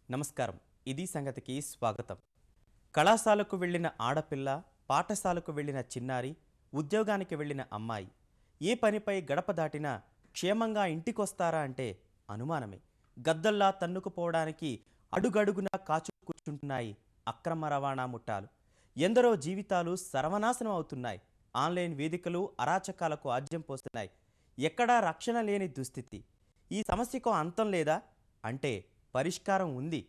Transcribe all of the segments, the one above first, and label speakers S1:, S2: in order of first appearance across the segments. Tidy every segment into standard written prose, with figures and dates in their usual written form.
S1: నమస్కారం. ఇది సంగతికి స్వాగతం. కళాశాలకు వెళ్ళిన ఆడపిల్ల, పాఠశాలకు వెళ్ళిన చిన్నారి, ఉద్యోగానికి వెళ్ళిన అమ్మాయి ఏ పనిపై గడప దాటినా క్షేమంగా ఇంటికొస్తారా అంటే అనుమానమే. గద్దల్లా తన్నుకుపోవడానికి అడుగడుగునా కాచు కూర్చుంటున్నాయి అక్రమ రవాణా ముఠాలు. ఎందరో జీవితాలు సర్వనాశనం అవుతున్నాయి. ఆన్లైన్ వేదికలు అరాచకాలకు ఆజ్యం పోస్తున్నాయి. ఎక్కడా రక్షణ లేని దుస్థితి. ఈ సమస్యకు అంతం లేదా అంటే పరిష్కారం ఉంది.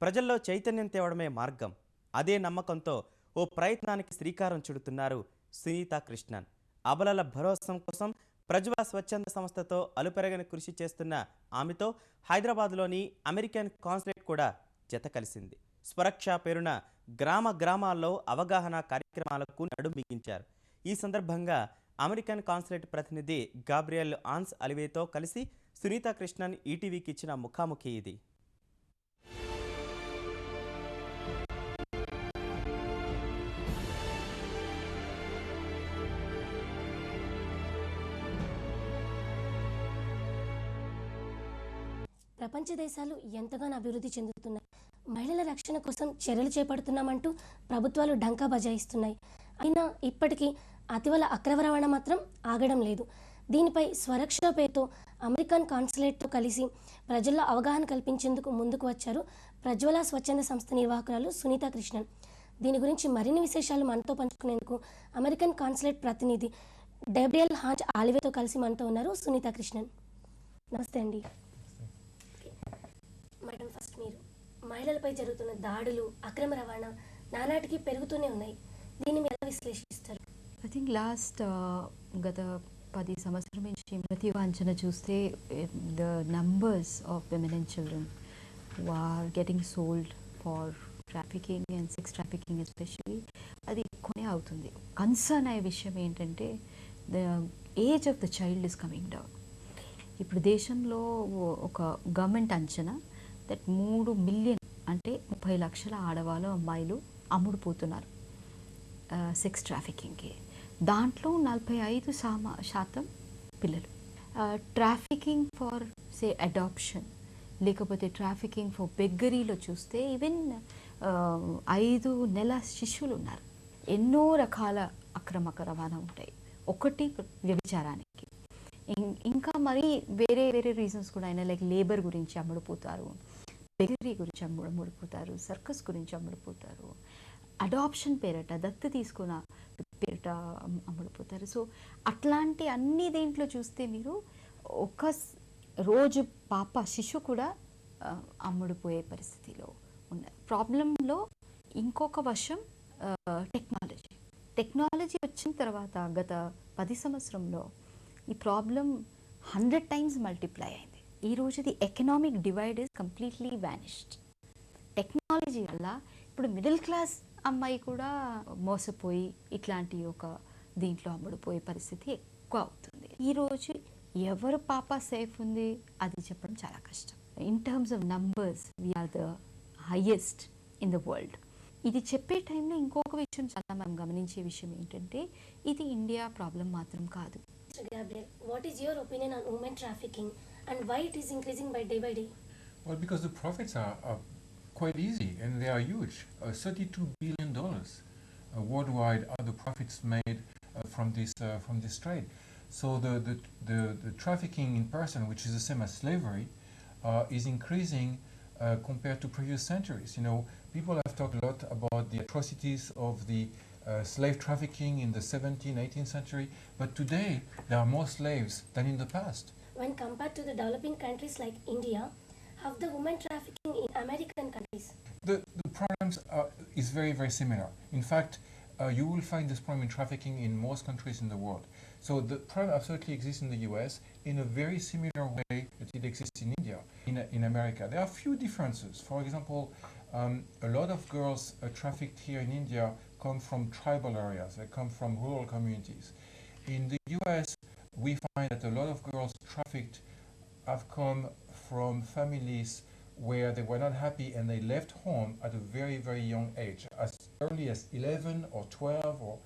S1: ప్రజల్లో చైతన్యం తేవడమే మార్గం. అదే నమ్మకంతో ఓ ప్రయత్నానికి శ్రీకారం చుడుతున్నారు సునీత కృష్ణన్. అబలల భరోసా కోసం ప్రజ్వల స్వచ్ఛంద సంస్థతో అలుపెరగని కృషి చేస్తున్న ఆమెతో హైదరాబాద్లోని అమెరికన్ కాన్సులేట్ కూడా జత కలిసింది. స్వరక్ష పేరున గ్రామ గ్రామాల్లో అవగాహన కార్యక్రమాలకు నడుం బిగించారు. ఈ సందర్భంగా అమెరికన్ కాన్సులేట్ ప్రతినిధి గాబ్రియల్ ఆన్స్ అలివేతో కలిసి సునీత కృష్ణన్ ఈటీవీకి ఇచ్చిన ముఖాముఖి ఇది.
S2: ప్రపంచ దేశాలు ఎంతగానో అభివృద్ధి చెందుతున్నాయి. మహిళల రక్షణ కోసం చర్యలు చేపడుతున్నామంటూ ప్రభుత్వాలు డంకా బజాయిస్తున్నాయి. అయినా ఇప్పటికీ అతివల అక్రమ రవాణా మాత్రం ఆగడం లేదు. దీనిపై స్వరక్ష పేరుతో అమెరికన్ కాన్సులేట్తో కలిసి ప్రజల్లో అవగాహన కల్పించేందుకు ముందుకు వచ్చారు ప్రజ్వల స్వచ్ఛంద సంస్థ నిర్వాహకురాలు సునీత కృష్ణన్. దీని గురించి మరిన్ని విశేషాలు మనతో పంచుకునేందుకు అమెరికన్ కాన్సులేట్ ప్రతినిధి గాబ్రియల్ ఆన్స్ అలివేతో కలిసి మనతో ఉన్నారు సునీత కృష్ణన్. నమస్తే అండి. మేడం, ఫస్ట్ మీరు మహిళలపై జరుగుతున్న దాడులు, అక్రమ రవాణా నానాటికి పెరుగుతూనే ఉన్నాయి. దీన్ని మీరు ఎలా విశ్లేషిస్తారు?
S3: ఐ థింక్ లాస్ట్ గత 10 సంవత్సరం నుంచి ప్రతి అంచనా చూస్తే the numbers of women and children who are getting sold for trafficking and sex trafficking especially అది కొనే అవుతుంది. కన్సర్న్ అయ్యే విషయం ఏంటంటే the age of the child is coming down. ఇప్పుడు దేశంలో ఒక గవర్నమెంట్ అంచనా దట్ 3 మిలియన్ అంటే 30 లక్షల ఆడవాళ్ళు అమ్మాయిలు అమ్ముడుపోతున్నారు సెక్స్ ట్రాఫికింగ్కి. దాంట్లో 45% పిల్లలు. ట్రాఫికింగ్ ఫర్ సే అడాప్షన్ లేకపోతే ట్రాఫికింగ్ ఫర్ బెగ్గరీలో చూస్తే ఈవెన్ 5 నెలల శిశువులు ఉన్నారు. ఎన్నో రకాల అక్రమ రవాణా ఉంటాయి. ఒకటి వ్యభిచారానికి, ఇంకా మరి వేరే వేరే రీజన్స్ కూడా అయినా, లైక్ లేబర్ గురించి అమ్ముడుపోతారు, బెగరీ గురించి అమ్ముడుపోతారు, సర్కస్ గురించి అమ్ముడుపోతారు, అడాప్షన్ పేరట దత్తు తీసుకున్న పేరట అమ్ముడుపోతారు. సో అట్లాంటి అన్ని దేంట్లో చూస్తే మీరు ఒక రోజు శిశు కూడా అమ్ముడుపోయే పరిస్థితిలో ఉన్నారు. ప్రాబ్లంలో ఇంకొక వశం టెక్నాలజీ వచ్చిన తర్వాత గత 10 సంవత్సరంలో ఈ ప్రాబ్లం 100 times మల్టిప్లై అయింది. ఈరోజు the economic divide is completely vanished. Technology వల్ల ఇప్పుడు మిడిల్ క్లాస్ అమ్మాయి కూడా మోసపోయి ఇట్లాంటి ఒక దీంట్లో అమ్ముడుపోయే పరిస్థితి ఎక్కువ అవుతుంది. ఈరోజు ఎవరు సేఫ్ ఉంది అది చెప్పడం చాలా కష్టం. In terms of numbers we're the highest in the world. ఇది చెప్పే టైంలో ఇంకొక విషయం చాలా మనం గమనించే విషయం ఏంటంటే ఇది ఇండియా ప్రాబ్లం మాత్రం కాదు.
S2: Gabriel, what is your opinion on women trafficking and why it is increasing by day?
S4: Well, because the profits are quite easy and they are huge. $32 billion worldwide are the profits made from this trade. So the trafficking in person, which is the same as slavery, is increasing compared to previous centuries. You know, people have talked a lot about the atrocities of the slave trafficking in the 17th, 18th century, but today there are more slaves than in the past.
S2: When compared to the developing countries like India, how the women trafficking in American countries?
S4: The problems is very, very similar. In fact, you will find this problem in trafficking in most countries in the world. So the problem absolutely exists in the US in a very similar way that it exists in India, in America. There are few differences. For example, a lot of girls trafficked here in India come from tribal areas, they come from rural communities. In the US, we find that a lot of girls trafficked have come from families where they were not happy and they left home at a very, very young age, as early as 11 or 12.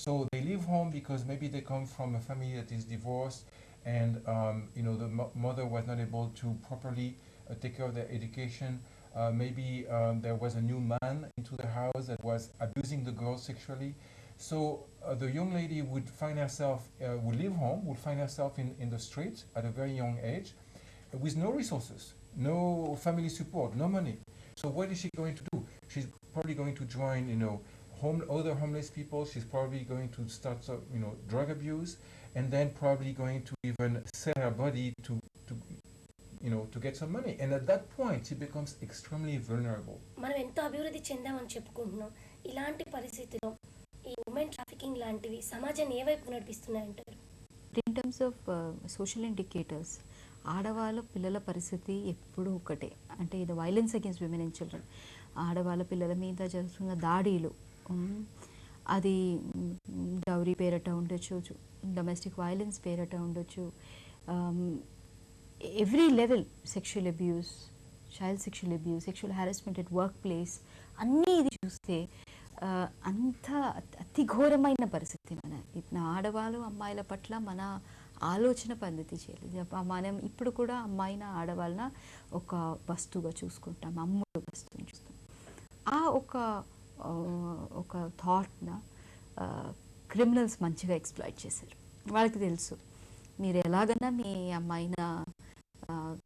S4: So they leave home because maybe they come from a family that is divorced and the mother was not able to properly take care of their education. Maybe there was a new man into the house that was abusing the girl sexually. So the young lady would find herself, would leave home, would find herself in the street at a very young age with no resources, no family support, no money. So what is she going to do? She's probably going to join, other homeless people. She's probably going to start, drug abuse, and then probably going to even sell her body to get some money. And at that point, she becomes extremely vulnerable.
S2: మనం ఎంతో అభివృద్ధి చెందామని చెప్పుకుంటున్నాం. ఇలాంటి పరిస్థితిలో ఈ women trafficking లాంటివి సమాజాన్ని ఏ వైపు నడిపిస్తున్నాయంటారు?
S3: In terms of social indicators, ఆడవాళ్ళ పిల్లల పరిస్థితి ఎప్పుడూ ఒకటే. అంటే ఇది violence against women and children, ఆడవాళ్ళ పిల్లల మీద జరుగుతున్న దాడులు, అది డౌరీ పేరట ఉండొచ్చు, డొమెస్టిక్ వైలెన్స్ పేరట ఉండొచ్చు, every level sexual abuse, child sexual abuse, sexual harassment at work place, అన్నీ ఇది చూస్తే అంత అతి ఘోరమైన పరిస్థితి. మన ఆడవాళ్ళు అమ్మాయిల పట్ల మన ఆలోచన పద్ధతి చేయలేదు. మనం ఇప్పుడు కూడా అమ్మాయిన ఆడవాళ్ళన ఒక వస్తువుగా చూసుకుంటాం, అమ్ముడు వస్తువుని చూస్తాం. ఆ ఒక థాట్న క్రిమినల్స్ మంచిగా ఎక్స్ప్లాయిట్ చేశారు. వాళ్ళకి తెలుసు మీరు ఎలాగన్నా మీ అమ్మాయిన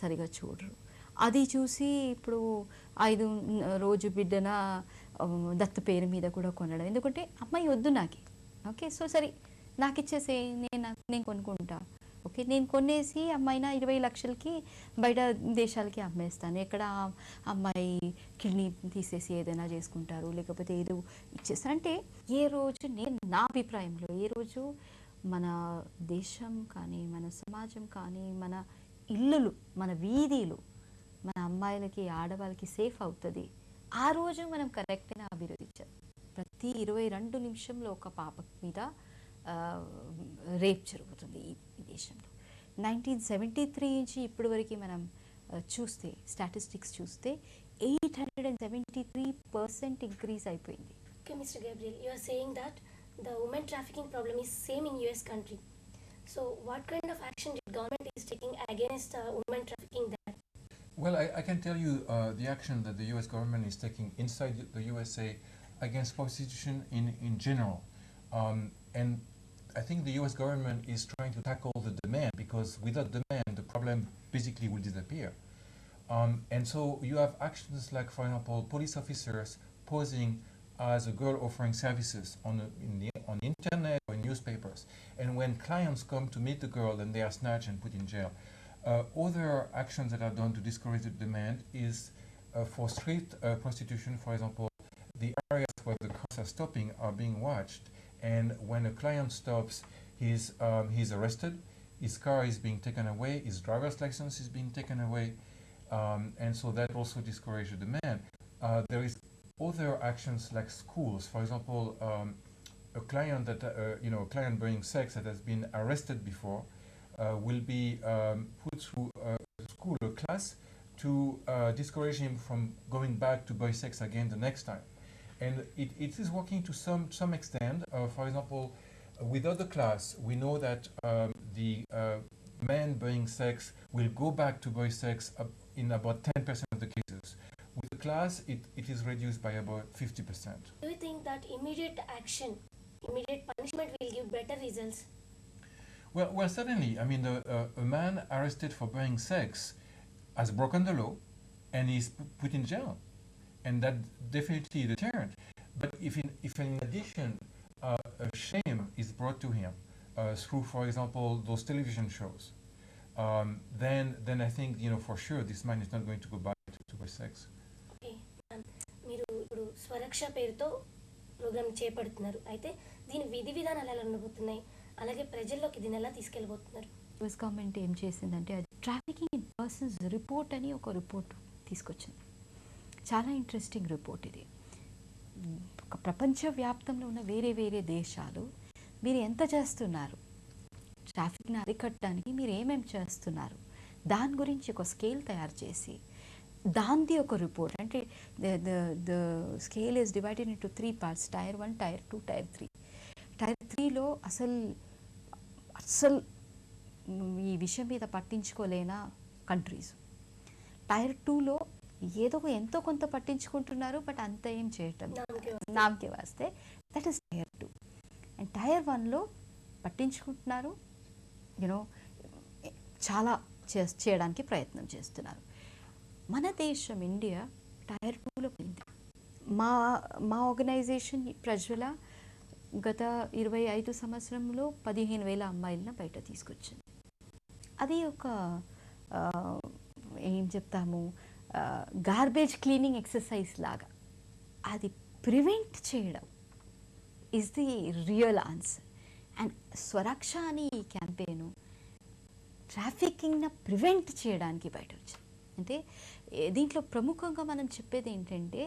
S3: సరిగా చూడరు. అది చూసి ఇప్పుడు 5 రోజు బిడ్డన దత్తు పేరు మీద కూడా కొనడం. ఎందుకంటే అమ్మాయి వద్దు నాకే, ఓకే, సో సరే నాకు ఇచ్చేసే, నేను కొనుక్కుంటా, ఓకే, నేను కొనేసి అమ్మాయిన 20 లక్షలకి బయట దేశాలకి అమ్మేస్తాను. ఎక్కడ అమ్మాయి కిడ్నీ తీసేసి ఏదైనా చేసుకుంటారు, లేకపోతే ఏదో ఇచ్చేస్తారు. అంటే ఏ రోజు, నా అభిప్రాయంలో ఏ రోజు మన దేశం కానీ, మన సమాజం కానీ, మన ఇల్లులు, మన వీధులు మన అమ్మాయిలకి ఆడవాళ్ళకి సేఫ్ అవుతుంది, ఆ రోజు మనం కరెక్ట్గా అభివృద్ధి చేయాలి. ప్రతి 22 నిమిషంలో ఒక పాప మీద రేప్ జరుగుతుంది ఈ దేశంలో. 1973 నుంచి ఇప్పటి వరకు మనం చూస్తే, స్టాటిస్టిక్స్ చూస్తే 873% ఇంక్రీజ్ అయిపోయింది.
S2: Okay, Mr. Gabriel, you are saying that the women trafficking problem is same in US country. So what kind of action the government is taking against women trafficking there?
S4: Well, I can tell you the action that the US government is taking inside the USA against prostitution in general. And I think the US government is trying to tackle the demand, because without demand, the problem basically will disappear. And so you have actions like, for example, police officers posing as a girl offering services on the internet or in newspapers. And when clients come to meet the girl, then they are snatched and put in jail. Other actions that are done to discourage the demand is for street prostitution, for example, the areas where the cars are stopping are being watched, and when a client stops, he's arrested, his car is being taken away, his driver's license is being taken away, and so that also discourages the demand. There is other actions like schools, for example, a client that a client buying sex that has been arrested before will be put through a school, a class, to discourage him from going back to buy sex again the next time. And it is working to some extent. For example, without the class, we know that the men buying sex will go back to buy sex in about 10% of the cases. With the class, it is reduced by about 50%.
S2: Do you think that immediate action, immediate punishment will give better results?
S4: Well, certainly. I mean, a man arrested for buying sex has broken the law and is put in jail, and that definitely deterrent. But if in addition a shame is brought to him through, for example, those television shows, then I think for sure this man is not going to go back to buy sex.
S2: Okay, మీరు ఇప్పుడు స్వరక్ష పేరుతో programme చేపడుతున్నారు. అయితే దీని విధి విధానాలు ఎలా ఉండబోతున్నాయి, అలాగే ప్రజల్లోకి దీన్ని ఎలా తీసుకెళ్ళబోతున్నారు?
S3: యుఎస్ గవర్నమెంట్ ఏం చేసిందంటే, ట్రాఫికింగ్ ఇన్ పర్సన్స్ రిపోర్ట్ అని ఒక రిపోర్ట్ తీసుకొచ్చింది. చాలా ఇంట్రెస్టింగ్ రిపోర్ట్ ఇది. ఒక ప్రపంచవ్యాప్తంలో ఉన్న వేరే వేరే దేశాలు మీరు ఎంత చేస్తున్నారు, ట్రాఫిక్ని అరికట్టడానికి మీరు ఏమేమి చేస్తున్నారు, దాని గురించి ఒక స్కేల్ తయారు చేసి దాంది ఒక రిపోర్ట్. అంటే the scale is divided into 3 parts: Tier 1, Tier 2, Tier 3. Tier 3లో అసలు ఈ విషయం మీద పట్టించుకోలేన కంట్రీస్. Tier 2లో ఏదో ఎంతో కొంత పట్టించుకుంటున్నారు, బట్ అంత ఏం చేయటం నామకే వాస్తే. That is tier 2. And tier 1లో పట్టించుకుంటున్నారు, యూనో చాలా చేయడానికి ప్రయత్నం చేస్తున్నారు. మన దేశం ఇండియా టైర్ 2లో పోయింది. మా ఆర్గనైజేషన్ ప్రజ్వల గత 25 సంవత్సరంలో 15,000 అమ్మాయిలను బయట తీసుకొచ్చింది. అది ఒక ఏం చెప్తాము, గార్బేజ్ క్లీనింగ్ ఎక్సర్సైజ్ లాగా. అది ప్రివెంట్ చేయడం is the real answer. And Swaraksha అని ఈ క్యాంపెయిన్ ట్రాఫికింగ్ని ప్రివెంట్ చేయడానికి బయట వచ్చింది. అంటే దీంట్లో ప్రముఖంగా మనం చెప్పేది ఏంటంటే,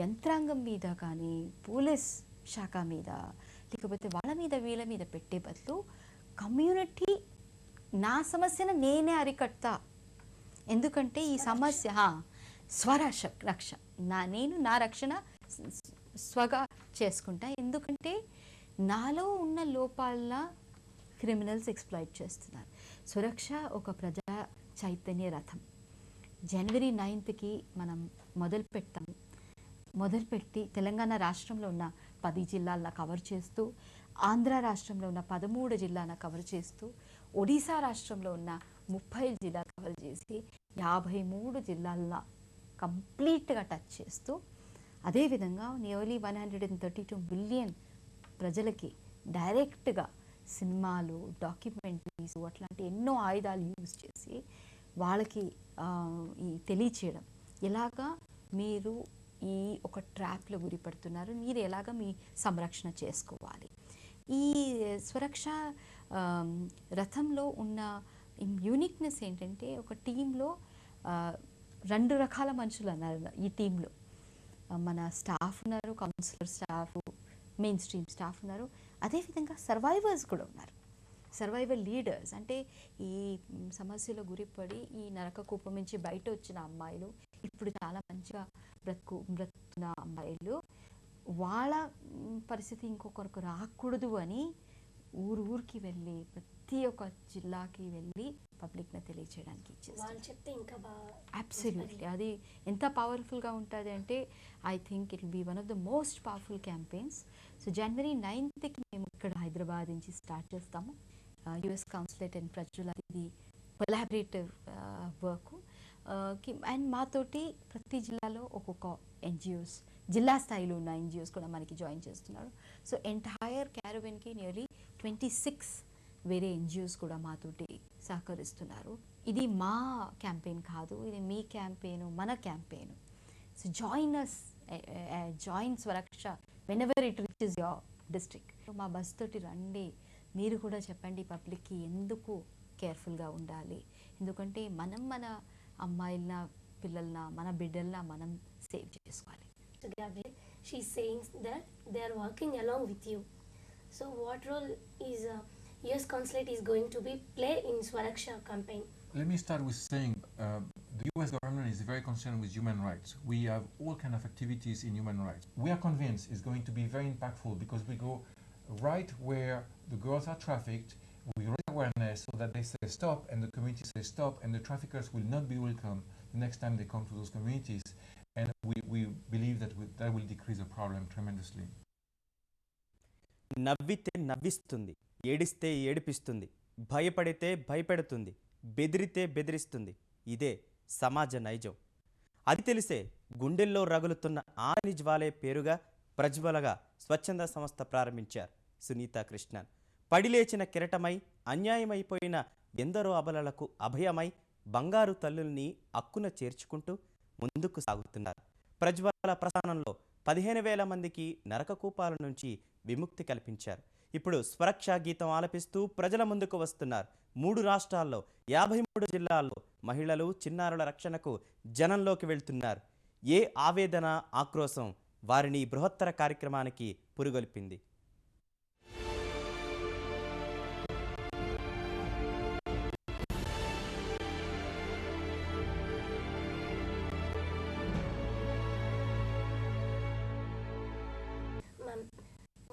S3: యంత్రాంగం మీద కానీ పోలీస్ శాఖ మీద లేకపోతే వాళ్ళ మీద వీళ్ళ మీద పెట్టే బదులు కమ్యూనిటీ నా సమస్యను నేనే అరికడతా, ఎందుకంటే ఈ సమస్య రక్ష నేను నా రక్షణ స్వగా చేసుకుంటా, ఎందుకంటే నాలో ఉన్న లోపాల క్రిమినల్స్ ఎక్స్ప్లాయిట్ చేస్తున్నారు. సురక్ష ఒక ప్రజా చైతన్య రథం. జనవరి 9కి మనం మొదలుపెట్టి తెలంగాణ రాష్ట్రంలో ఉన్న 10 జిల్లాలను కవర్ చేస్తూ, ఆంధ్ర రాష్ట్రంలో ఉన్న 13 జిల్లాలను కవర్ చేస్తూ, ఒడిశా రాష్ట్రంలో ఉన్న 30 జిల్లాలు కవర్ చేసి 53 జిల్లాల్లో కంప్లీట్గా టచ్ చేస్తూ, అదేవిధంగా నియర్లీ 132 మిలియన్ ప్రజలకి డైరెక్ట్గా సినిమాలు, డాక్యుమెంటరీస్ అట్లాంటి ఎన్నో ఆయుధాలు యూజ్ చేసి వాళ్ళకి ఈ తెలియచేయడం, ఎలాగా మీరు ఈ ఒక ట్రాప్లో గురిపడుతున్నారు, మీరు ఎలాగ మీ సంరక్షణ చేసుకోవాలి. ఈ స్వరక్ష రథంలో ఉన్న యూనిక్నెస్ ఏంటంటే, ఒక టీంలో 2 రకాల మనుషులు అన్నారు ఈ టీంలో. మన స్టాఫ్ ఉన్నారు, counsellor staff, main stream staff ఉన్నారు, అదేవిధంగా సర్వైవర్స్ కూడా ఉన్నారు. సర్వైవల్ లీడర్స్ అంటే ఈ సమస్యలో గురిపడి ఈ నరక కూపం నుంచి బయట వచ్చిన అమ్మాయిలు, ఇప్పుడు చాలా మంచిగా బ్రతుకుతున్న అమ్మాయిలు, వాళ్ళ పరిస్థితి ఇంకొకరికి రాకూడదు అని ఊరికి వెళ్ళి ప్రతి ఒక్క జిల్లాకి వెళ్ళి పబ్లిక్ని తెలియచేయడానికి ఇచ్చేస్తారు. అబ్సల్యూట్లీ అది ఎంత పవర్ఫుల్గా ఉంటుంది అంటే, I think it will be one of the most powerful campaigns. So జనవరి 9కి మేము ఇక్కడ హైదరాబాద్ నుంచి స్టార్ట్ చేస్తాము. యుఎస్ కాన్సులేట్ అండ్ ప్రజ్వల ఇది కొలాబరేటివ్ వర్క్. అండ్ మాతోటి ప్రతి జిల్లాలో ఒక్కొక్క ఎన్జిఓస్, జిల్లా స్థాయిలో ఉన్న ఎన్జిఓస్ కూడా మనకి జాయిన్ చేస్తున్నారు. సో ఎంటైర్ క్యారవెన్కి నియర్లీ 26 వేరే ఎన్జిఓస్ కూడా మాతోటి సహకరిస్తున్నారు. ఇది మా క్యాంపెయిన్ కాదు, ఇది మీ క్యాంపెయిన్, మన campaign. So join Swaraksha whenever it reaches your district. మా బస్ తోటి రండి, మీరు కూడా చెప్పండి పబ్లిక్కి ఎందుకు కేర్ఫుల్గా ఉండాలి, ఎందుకంటే మనం మన అమ్మాయిల పిల్లలన మన బిడ్డలన మనం సేవ్ చేసుకోవాలి.
S2: Gabriel, she's saying that they are working along with you. So what role is US consulate is going to be play in Swaraksha campaign?
S4: Let me start with saying the US government is very concerned with human rights. We have all kind of activities in human rights. We are convinced it's going to be very impactful because we go right where the girls are trafficked. We raise awareness so that they say stop and the community says stop, and the traffickers will not be welcome the next time they come to those communities. And we believe that that will decrease the problem tremendously.
S1: నవ్వితే నవ్విస్తుంది, ఏడిస్తే ఏడిపిస్తుంది, భయపడితే భయపెడుతుంది, బెదిరితే బెదిరిస్తుంది. ఇదే సమాజ నైజం. అది తెలిసే గుండెల్లో రగులుతున్న ఆని జ్వాలే పేరుగా ప్రజ్వలగా స్వచ్ఛంద సంస్థ ప్రారంభించారు సునీతా కృష్ణన్. పడిలేచిన కిరటమై అన్యాయమైపోయిన ఎందరో అబలలకు అభయమై బంగారు తల్లుల్ని అక్కున చేర్చుకుంటూ ముందుకు సాగుతున్నారు. ప్రజ్వల ప్రస్థానంలో 15,000 మందికి నరకకూపాల నుంచి విముక్తి కల్పించారు. ఇప్పుడు స్వరక్షా గీతం ఆలపిస్తూ ప్రజల ముందుకు వస్తున్నారు. 3 రాష్ట్రాల్లో 53 జిల్లాల్లో మహిళలు, చిన్నారుల రక్షణకు జనంలోకి వెళ్తున్నారు. ఏ ఆవేదన, ఆక్రోశం వారిని బృహత్తర కార్యక్రమానికి పురుగొల్పింది.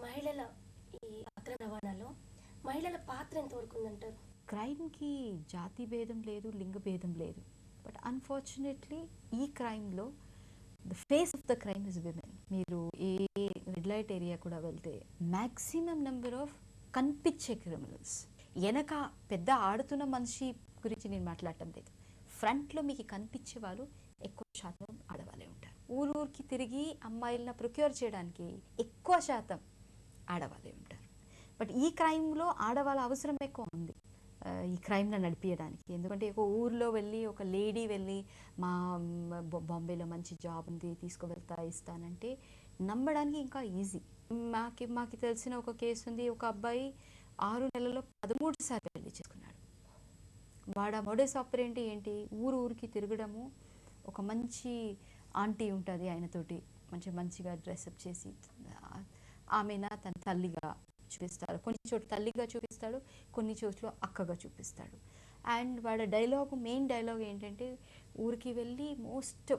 S2: మహిళల ఈ అక్రమ రవాణాలో మహిళల పాత్ర ఎంతవరకు ఉందంటారు?
S3: క్రైమ్కి జాతి భేదం లేదు, లింగ భేదం లేదు. బట్ అన్ఫార్చునేట్లీ ఈ క్రైమ్లో the face of the crime is women. మీరు ఏ రెడ్ లైట్ ఏరియా కూడా వెళ్తే మ్యాక్సిమం నెంబర్ ఆఫ్ కనిపించే క్రిమినల్స్, వెనక పెద్ద ఆడుతున్న మనిషి గురించి నేను మాట్లాడటం లేదు, ఫ్రంట్లో మీకు కనిపించే వాళ్ళు ఎక్కువ శాతం ఆడవాళ్ళే ఉంటారు. ఊరూరికి తిరిగి అమ్మాయిలను ప్రొక్యూర్ చేయడానికి ఎక్కువ శాతం ఆడవాళ్ళే ఉంటారు. బట్ ఈ క్రైమ్లో ఆడవాళ్ళ అవసరం ఎక్కువ ఉంది ఈ క్రైమ్ను నడిపించడానికి. ఎందుకంటే ఒక ఊర్లో వెళ్ళి ఒక లేడీ వెళ్ళి మా బాంబేలో మంచి జాబ్ ఉంది తీసుకువెళ్తా ఇస్తానంటే నమ్మడానికి ఇంకా ఈజీ. మాకు తెలిసిన ఒక కేసు ఉంది, ఒక అబ్బాయి 6 నెలల్లో 13 సార్లు పెళ్లి చేసుకున్నాడు. వాడ మోడస్ ఆపరేంటి ఏంటి, ఊరికి తిరగడము, ఒక మంచి ఆంటీ ఉంటుంది ఆయనతోటి మంచిగా డ్రెస్అప్ చేసి ఆమెన తన తల్లిగా చూపిస్తాడు, కొన్ని చోట్ల తల్లిగా చూపిస్తాడు, కొన్ని చోట్ల అక్కగా చూపిస్తాడు. అండ్ వాడ మెయిన్ డైలాగ్ ఏంటంటే ఊరికి వెళ్ళి మోస్ట్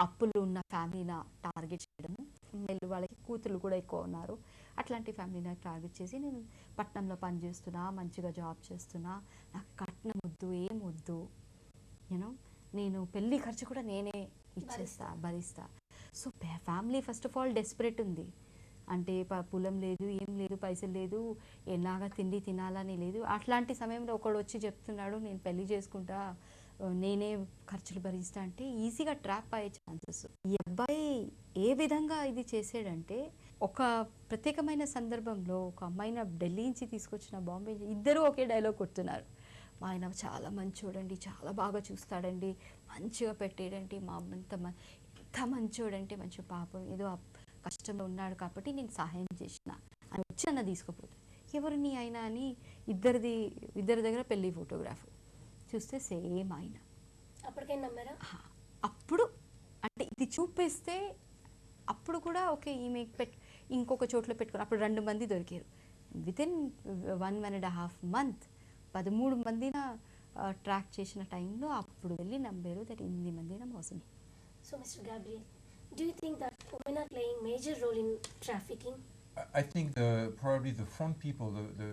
S3: అప్పులు ఉన్న ఫ్యామిలీని టార్గెట్ చేయడము, మళ్ళీ వాళ్ళకి కూతురు కూడా ఎక్కువ ఉన్నారు, అట్లాంటి ఫ్యామిలీని టార్గెట్ చేసి నేను పట్టణంలో పనిచేస్తున్నా, మంచిగా జాబ్ చేస్తున్నా, నాకు కట్నం వద్దు, ఏం వద్దు, యూనో నేను పెళ్ళి ఖర్చు కూడా నేనే భరిస్తా. So family first of all desperate ఉంది, అంటే పొలం లేదు, ఏం లేదు, పైసలు లేదు, ఎలాగా తిండి తినాలని లేదు. అట్లాంటి సమయంలో ఒకడు వచ్చి చెప్తున్నాడు నేను పెళ్లి చేసుకుంటా, నేనే ఖర్చులు భరిస్తా అంటే ఈజీగా ట్రాప్ అయ్యే ఛాన్సెస్. ఈ అబ్బాయి ఏ విధంగా ఇది చేసాడంటే ఒక ప్రత్యేకమైన సందర్భంలో ఒక అమ్మాయిని ఢిల్లీ నుంచి తీసుకొచ్చిన బాంబే, ఇద్దరు ఒకే డైలాగ్ కొడుతున్నారు, మా ఆయన చాలా మంచోడండి, చాలా బాగా చూస్తాడండి, మంచిగా పెట్టేడండి, మా ఎంత మంచోడంటే మంచి పాపం ఏదో కష్టంలో ఉన్నాడు కాబట్టి నేను సహాయం చేసిన అని వచ్చి అన్న తీసుకుపోతుంది. ఎవరిని అయినా అని ఇద్దరి దగ్గర పెళ్లి ఫోటోగ్రాఫ్ చూస్తే సేమ్ ఆయన.
S2: అప్పటికైనా నమ్మారా?
S3: అప్పుడు అంటే ఇది చూపిస్తే అప్పుడు కూడా ఓకే ఈమె ఇంకొక చోట్ల పెట్టుకుని అప్పుడు 2 మంది దొరికారు. వితిన్ 1.5 month 13 మందిన ట్రాక్ చేసిన టైంలో అప్పుడు వెళ్ళి నమ్మారు దట్ 8 మందిన మోసం.
S2: So Mr. Gabriel, do you think that women are playing major role in trafficking?
S4: I think probably the front people, the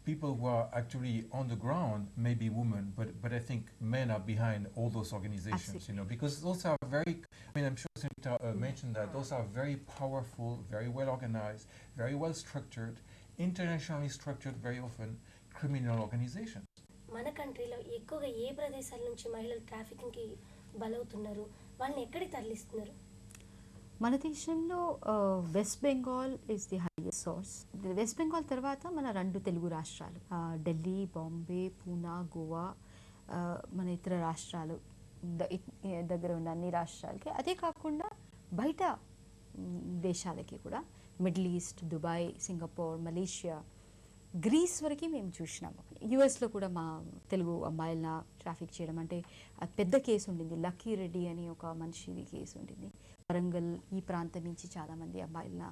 S4: people who are actually on the ground may be women, but I think men are behind all those organizations.
S3: Absolutely.
S4: You know, because those are very, I mean, I'm sure Sunita mentioned that those are very powerful, very well organized, very well structured, internationally structured, very often criminal organizations.
S2: మన కంట్రీలో ఎక్కువగా ఏ ప్రదేశాల నుంచి మహిళలు ట్రాఫికింగ్కి బలవుతున్నారు, వాళ్ళని ఎక్కడికి తరలిస్తున్నారు?
S3: మన దేశంలో west Bengal is the highest source. West Bengal తర్వాత మన 2 తెలుగు రాష్ట్రాలు ఢిల్లీ, బాంబే, పూనా, గోవా, మన ఇతర రాష్ట్రాలు దగ్గర ఉన్న అన్ని రాష్ట్రాలకి, అదే కాకుండా బయట దేశాలకి కూడా middle east, Dubai, Singapore, Malaysia, Greece వరకు మేము చూసినాము. యుఎస్లో కూడా మా తెలుగు అమ్మాయిలను ట్రాఫిక్ చేయడం అంటే పెద్ద కేసు ఉండింది. లక్కీ రెడ్డి అని ఒక మనిషిది కేసు ఉండింది. వరంగల్ ఈ ప్రాంతం నుంచి చాలామంది అమ్మాయిలను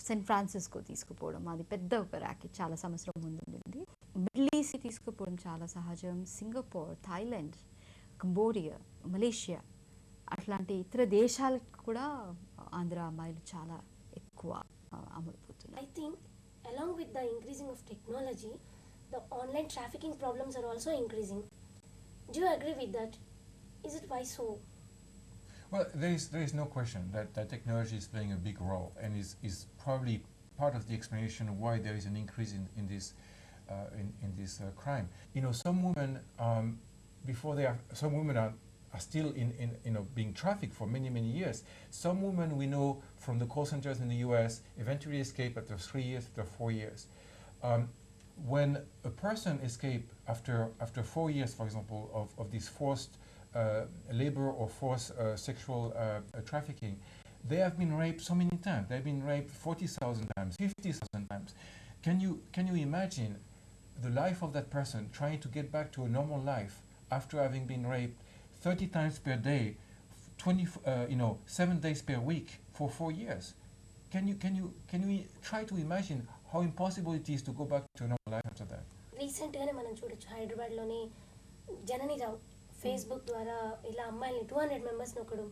S3: సెయింట్ ఫ్రాన్సిస్కో తీసుకుపోవడం, అది పెద్ద ఒక ర్యాకెట్, చాలా సంవత్సరం ముందు ఉండింది. మిడిల్ ఈస్ట్ తీసుకుపోవడం చాలా సహజం. సింగపూర్, థాయిలాండ్, కంబోడియా, మలేషియా అట్లాంటి ఇతర దేశాలకు కూడా ఆంధ్ర అమ్మాయిలు చాలా ఎక్కువ అమ్ముడుపోతున్నారు.
S2: I think along with the increasing of technology, the online trafficking problems are also increasing. Do you agree with that? Is it why so?
S4: Well, there is no question that technology is playing a big role and is probably part of the explanation why there is an increase in this crime. You know, some women are still in being trafficked for many years. Some women we know from the call centers in the US eventually escape after 3 years, after 4 years. When a person escapes after 4 years, for example, of this forced labor or forced sexual trafficking, they have been raped so many times. They've been raped 40,000 times, 50,000 times. Can you imagine the life of that person trying to get back to a normal life after having been raped 30 times per day, 7 days per week for 4 years? Can you try to imagine how impossible it is to go back to a normal life after that?
S2: రీసెంట్గానే మనం చూడొచ్చు, హైదరాబాద్లోని జననిరావు Facebook ద్వారా ఇలా అమ్మాయిని 200 మెంబర్స్ని ఒకడు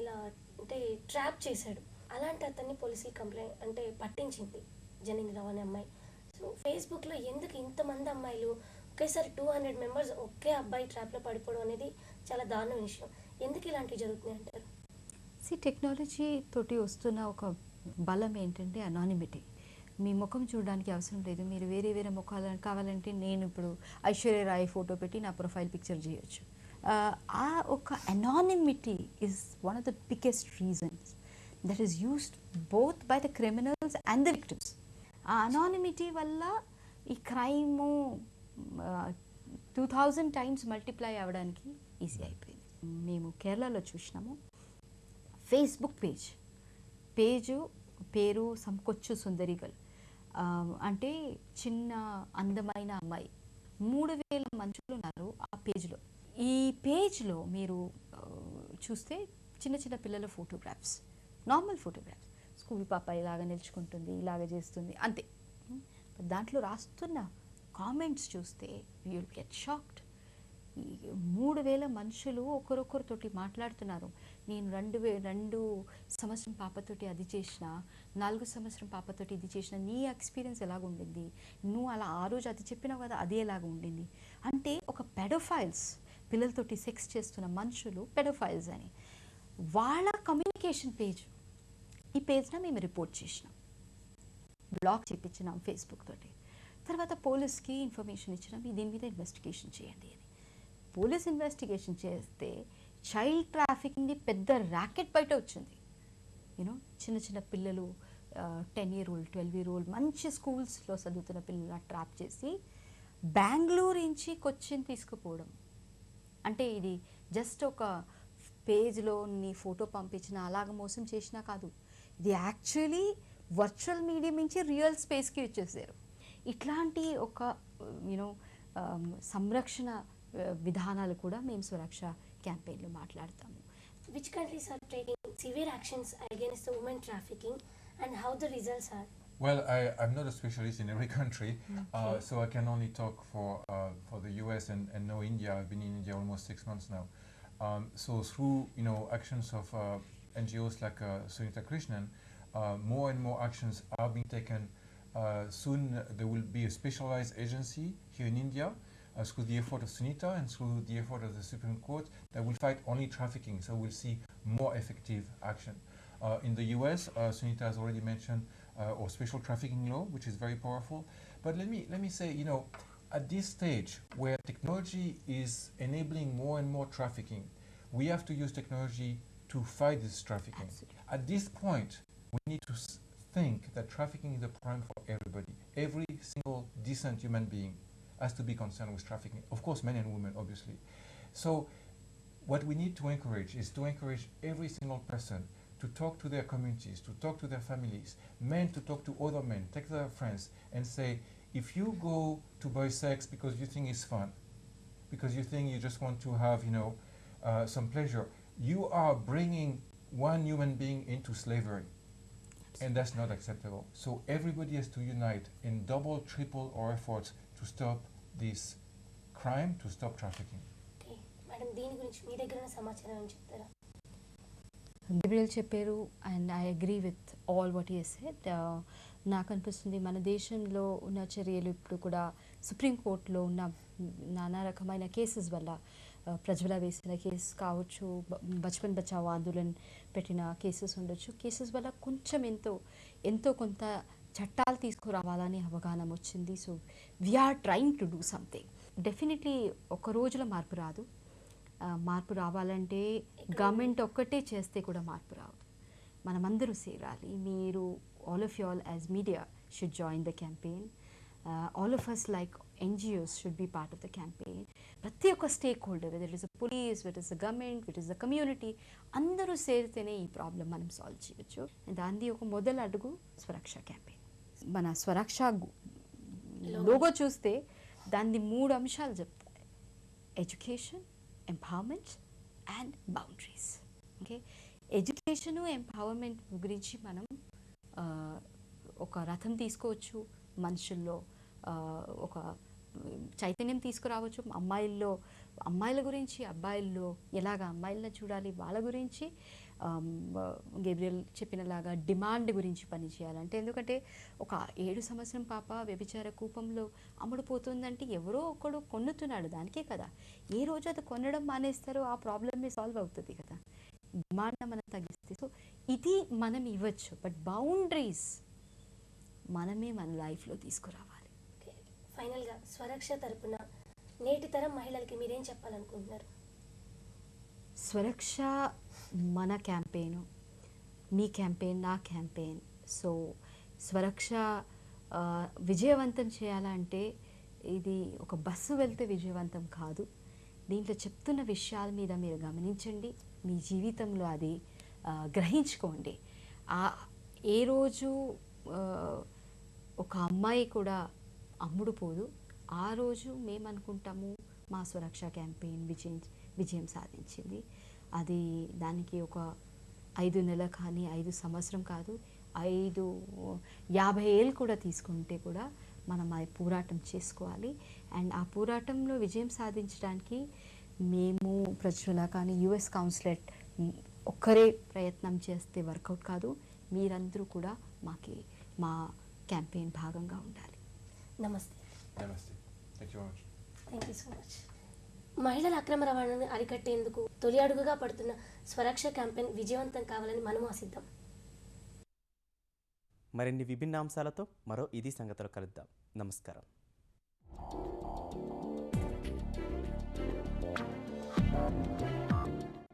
S2: ఇలా అంటే ట్రాప్ చేశాడు. అలాంటి అతన్ని పోలీసులు కంప్లైంట్ అంటే పట్టించింది జననిరావు అనే అమ్మాయి. సో ఫేస్బుక్లో ఎందుకు ఇంతమంది అమ్మాయిలు ఒకేసారి 200 మెంబర్స్ ఒకే అబ్బాయి ట్రాప్లో పడిపోవడం అనేది చాలా దారుణ విషయం. ఎందుకు ఇలాంటివి జరుగుతున్నాయి అంటారు?
S3: టెక్నాలజీ తోటి వస్తున్న ఒక బలం ఏంటంటే అనానిమిటీ. మీ ముఖం చూడడానికి అవసరం లేదు. మీరు వేరే వేరే ముఖాలు కావాలంటే నేను ఇప్పుడు ఐశ్వర్య రాయ్ ఫోటో పెట్టి నా ప్రొఫైల్ పిక్చర్ చేయొచ్చు. ఆ ఒక anonymity is one of the biggest reasons that is used both by the criminals and the victims. ఆ అనానిమిటీ వల్ల ఈ క్రైము 2000 టైమ్స్ మల్టిప్లై అవ్వడానికి ఈజీ అయిపోయింది. మేము కేరళలో చూసినాము. ఫేస్బుక్ పేజు పేరు సంకొచ్చు సుందరిగల్, అంటే చిన్న అందమైన అమ్మాయి. 3000 మనుషులు ఉన్నారు ఆ పేజ్లో. ఈ పేజ్లో మీరు చూస్తే చిన్న చిన్న పిల్లల ఫోటోగ్రాఫ్స్, నార్మల్ ఫోటోగ్రాఫ్స్. స్కూల్ పాప ఇలాగ నిల్చుకుంటుంది, ఇలాగ చేస్తుంది, అంతే. దాంట్లో రాస్తున్న కామెంట్స్ చూస్తే యూ విల్ గెట్ షాక్డ్. 3000 మనుషులు ఒకరొకరితోటి మాట్లాడుతున్నారు. నేను 2 సంవత్సరం పాపతోటి అది చేసిన, 4 సంవత్సరం పాపతోటి ఇది చేసిన, నీ ఎక్స్పీరియన్స్ ఎలాగ ఉండింది, నువ్వు అలా ఆ రోజు అది చెప్పినావు కదా అది ఎలాగ ఉండింది. అంటే ఒక పెడోఫైల్స్, పిల్లలతోటి సెక్స్ చేస్తున్న మనుషులు పెడోఫైల్స్ అని. వాళ్ళ కమ్యూనికేషన్ పేజ్, ఈ పేజ్న మేము రిపోర్ట్ చేసినాం, బ్లాక్ చేయించినాం ఫేస్బుక్ తోటి. తర్వాత పోలీస్కి ఇన్ఫర్మేషన్ ఇచ్చినాం, దీని మీద ఇన్వెస్టిగేషన్ చేయండి అని. పోలీస్ ఇన్వెస్టిగేషన్ చేస్తే చైల్డ్ ట్రాఫికింగ్ది పెద్ద ర్యాకెట్ బయట వచ్చింది. యూనో చిన్న చిన్న పిల్లలు, 10 year old 12 year old మంచి స్కూల్స్లో చదువుతున్న పిల్లలు ట్రాప్ చేసి బెంగళూరు నుంచి కొచ్చిన్ తీసుకుపోవడం. అంటే ఇది జస్ట్ ఒక పేజ్లో నీ ఫోటో పంపించిన అలాగ మోసం చేసినా కాదు, ఇది యాక్చువల్లీ వర్చువల్ మీడియం నుంచి రియల్ స్పేస్కి వచ్చేసారు. ఇట్లాంటి ఒక సంరక్షణ విధానాలు కూడా మేము సురక్ష క్యాంపెయిన్లో మాట్లాడతాము.
S2: Which countries are taking severe actions against the women trafficking and how the results are?
S4: Well, I'm not a specialist in every country, so I can only talk for the US and no India. I've been in India almost 6 months now. So through actions of NGOs like Sunita Krishnan, more and more actions are being taken. Soon there will be a specialized agency here in India through the effort of Sunita and through the effort of the Supreme Court that will fight only trafficking. So we'll see more effective action. In the US, Sunita has already mentioned our special trafficking law, which is very powerful. But let me say, at this stage where technology is enabling more and more trafficking, we have to use technology to fight this trafficking.
S3: Absolutely.
S4: At this point, we need to think that trafficking is a crime for everybody. Every single decent human being has to be concerned with trafficking. Of course, men and women, obviously. So what we need to encourage is to encourage every single person to talk to their communities, to talk to their families, men to talk to other men, take their friends and say, if you go to buy sex because you think it's fun, because you think you just want to have, some pleasure, you are bringing one human being into slavery. And that's not acceptable. So everybody has to unite in double, triple our efforts to stop this crime, to stop trafficking.
S2: Okay, madam, దీని గురించి మీ దగ్గర ఉన్న సమాచారం ఏం చెప్తారా?
S3: Liberal చెప్పారు and I agree with all what he said. నాకు అనిపిస్తుంది మన దేశంలో ఉన్న చర్యలు ఇప్పుడు కూడా సుప్రీంకోర్టులో ఉన్న నానా రకమైన కేసెస్ వల్ల, ప్రజ్వల వేసిన కేసు కావచ్చు, బచ్పన్ బచావో ఆందోళన్ పెట్టిన కేసెస్ ఉండొచ్చు, కేసెస్ వల్ల కొంచెం ఎంతో కొంత చట్టాలు తీసుకురావాలని అవగాహన వచ్చింది. So we are trying to do something. Definitely ఒక రోజులో మార్పు రాదు. మార్పు రావాలంటే గవర్నమెంట్ ఒక్కటే చేస్తే కూడా మార్పు రాదు, మనమందరూ చేరాలి. మీరు all of you all as media should join the campaign. All of us like NGOs should be part of the campaign. ప్రతి ఒక్క stake holder, whether it is the police, whether it is the government, whether it is the community, అందరూ చేరితేనే ఈ problem మనం solve చేయొచ్చు. దాన్ని ఒక మొదలు అడుగు స్వరక్ష క్యాంపెయిన్. మన స్వరక్ష లోగో చూస్తే దాన్ని 3 అంశాలు చెప్తాయి: education, empowerment and boundaries. Okay, education empowerment గురించి మనం ఒక రథం తీసుకోవచ్చు, మనుషుల్లో ఒక చైతన్యం తీసుకురావచ్చు. అమ్మాయిల గురించి, అబ్బాయిల్లో ఎలాగ అమ్మాయిలను చూడాలి, వాళ్ళ గురించి గేబ్రియల్ చెప్పినలాగా డిమాండ్ గురించి పనిచేయాలంటే, ఎందుకంటే ఒక 7 సంవత్సరం పాప వ్యభిచార కూపంలో అమ్ముడుపోతుందంటే ఎవరో ఒకడు కొన్నుతున్నాడు, దానికే కదా. ఏ రోజు అది కొనడం మానేస్తారో ఆ ప్రాబ్లమే సాల్వ్ అవుతుంది కదా. డిమాండ్ మనం తగ్గిస్తే, సో ఇది మనం ఇవ్వచ్చు, బట్ బౌండరీస్ మనమే మన లైఫ్లో తీసుకురావాలి.
S2: ఫైనల్గా స్వరక్ష తరపున నేటి తరం మహిళలకి మీరేం చెప్పాలనుకుంటున్నారు?
S3: స్వరక్ష మన క్యాంపెయిన్, మీ క్యాంపెయిన్, నా క్యాంపెయిన్. సో స్వరక్ష విజయవంతం చేయాలంటే ఇది ఒక బస్సు వెళ్తే విజయవంతం కాదు. దీంట్లో చెప్తున్న విషయాల మీద మీరు గమనించండి, మీ జీవితంలో అది గ్రహించుకోండి. ఏ రోజు ఒక అమ్మాయి కూడా అమ్ముడుపోదు. ఆ రోజు మేము అనుకుంటాము మా స్వరక్ష క్యాంపెయిన్ విజయం సాధించింది. అది దానికి ఒక 5 నెలలు కానీ 5 సంవత్సరం కాదు, 50 ఏళ్ళు కూడా తీసుకుంటే కూడా మనం ఆ పోరాటం చేసుకోవాలి. అండ్ ఆ పోరాటంలో విజయం సాధించడానికి మేము ప్రజల కానీ యుఎస్ కౌన్సిలేట్ ఒక్కరే ప్రయత్నం చేస్తే వర్కౌట్ కాదు. మీరందరూ కూడా మా క్యాంపెయిన్ భాగంగా ఉండాలి.
S2: నమస్తే.
S4: Namaste. Thank you very much.
S2: Thank you so much. మహిళల అక్రమ రవాణాను అరికట్టేందుకు తొలి అడుగుగా పడుతున్న స్వరక్ష క్యాంపెయిన్ విజయవంతం కావాలని మనము ఆశిద్దాం.
S1: మరిన్ని విభిన్న అంశాలతో మరో ఇది సంగతిలో కలుద్దాం. నమస్కారం.